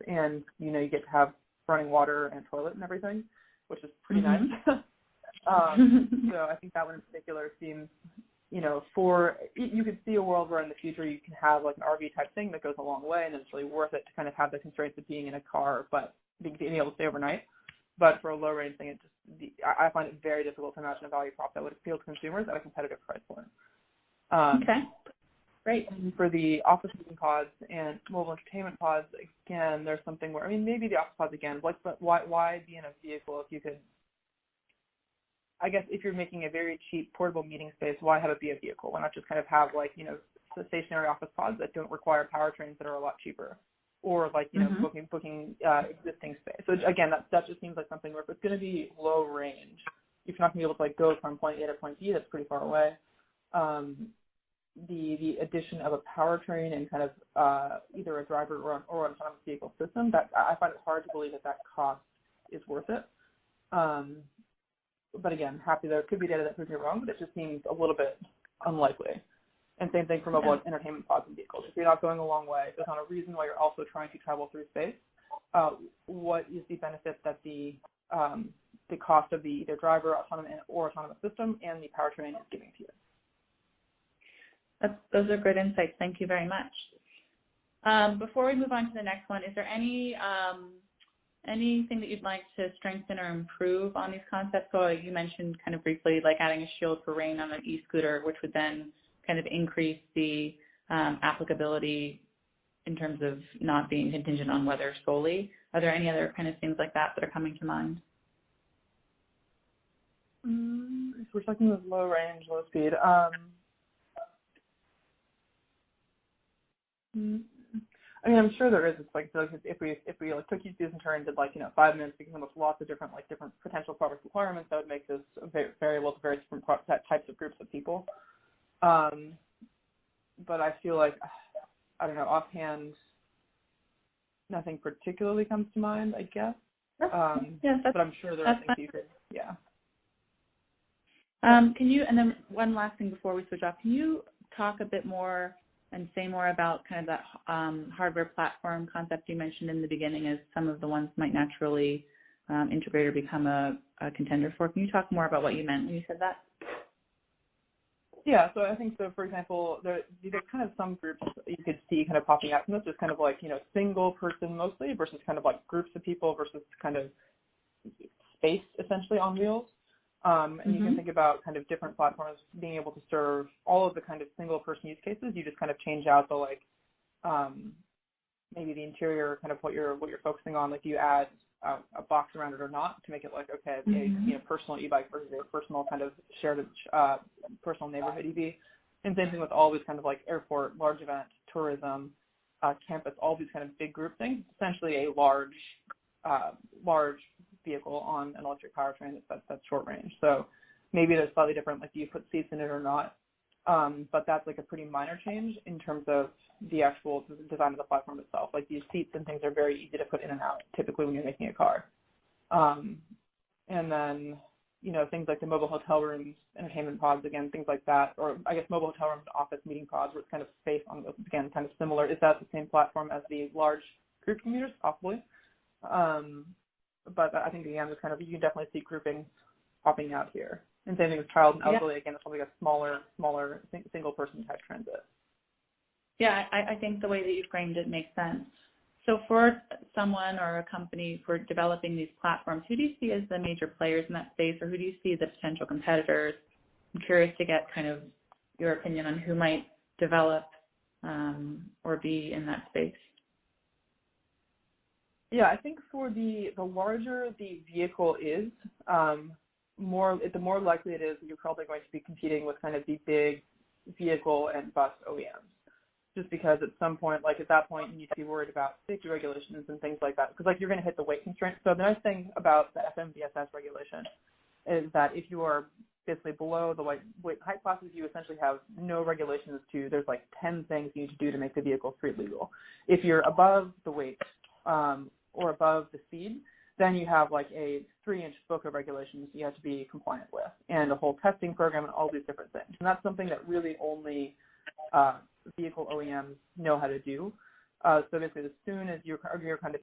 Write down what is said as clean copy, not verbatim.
and, you get to have running water and toilet and everything, which is pretty nice. So I think that one in particular seems, you could see a world where in the future you can have like an RV type thing that goes a long way, and it's really worth it to kind of have the constraints of being in a car, but being able to stay overnight. But for a low range thing, I find it very difficult to imagine a value prop that would appeal to consumers at a competitive price point. Okay, great. And for the office meeting pods and mobile entertainment pods, again, there's something where, maybe the office pods again, but why be in a vehicle if you could, I guess if you're making a very cheap portable meeting space, why have it be a vehicle? Why not just kind of have the stationary office pods that don't require powertrains that are a lot cheaper? Or booking existing space. So again, that just seems like something where if it's going to be low range, if you're not going to be able to go from point A to point B, that's pretty far away. The addition of a powertrain and kind of either a driver or an autonomous vehicle system, that I find it hard to believe that cost is worth it. But again, happy there could be data that proves me wrong, but it just seems a little bit unlikely. And same thing for mobile entertainment pods and vehicles. If you're not going a long way, there's not a reason why you're also trying to travel through space. What is the benefit that the cost of the either driver, autonomous system and the powertrain is giving to you? Those are good insights. Thank you very much. Before we move on to the next one, is there anything that you'd like to strengthen or improve on these concepts? So you mentioned kind of briefly like adding a shield for rain on an e-scooter, which would then kind of increase the applicability in terms of not being contingent on weather solely. Are there any other kind of things like that are coming to mind? If we're talking with low range, low speed, I'm sure there is. It's like if we took each of these in turn and did 5 minutes, we can come up with lots of different potential product requirements that would make this variable to very different types of groups of people. But I feel like, I don't know, offhand, nothing particularly comes to mind, I guess. But I'm sure there are things you could, Can you, and then one last thing before we switch off, can you talk a bit more and say more about kind of that hardware platform concept you mentioned in the beginning as some of the ones might naturally integrate or become a contender for? Can you talk more about what you meant when you said that? Yeah, so I think, for example, there's kind of some groups you could see kind of popping out from this, just kind of single person mostly versus kind of groups of people versus kind of space essentially on wheels. And you can think about kind of different platforms being able to serve all of the kind of single person use cases. You just kind of change out the maybe the interior, kind of what you're focusing on. Do you add a box around it or not to make it a personal e-bike versus a personal kind of shared personal neighborhood EV. And same thing with all these kind of airport, large event, tourism, campus, all these kind of big group things. Essentially a large vehicle on an electric powertrain that's short range. So maybe they're slightly different, do you put seats in it or not? But that's a pretty minor change in terms of the actual design of the platform itself. These seats and things are very easy to put in and out, typically when you're making a car. And then, things like the mobile hotel rooms, entertainment pods, again, things like that, or I guess mobile hotel rooms, office meeting pods, where it's kind of space on those, again, kind of similar. Is that the same platform as the large group commuters? Possibly. But I think, again, you can definitely see grouping popping out here. And same thing with child and elderly, again, it's probably a smaller single-person type transit. Yeah, I think the way that you framed it makes sense. So for someone or a company for developing these platforms, who do you see as the major players in that space, or who do you see as the potential competitors? I'm curious to get kind of your opinion on who might develop or be in that space. Yeah, I think for the larger the vehicle is, the more likely it is that you're probably going to be competing with kind of the big vehicle and bus OEMs. Just because at some point, at that point, you need to be worried about safety regulations and things like that. Because, you're going to hit the weight constraint. So the nice thing about the FMVSS regulation is that if you are basically below the weight and height classes, you essentially have no regulations there's 10 things you need to do to make the vehicle street legal. If you're above the weight or above the speed, then you have a 3-inch book of regulations you have to be compliant with and a whole testing program and all these different things. And that's something that really only vehicle OEMs know how to do. So basically, as soon as you're kind of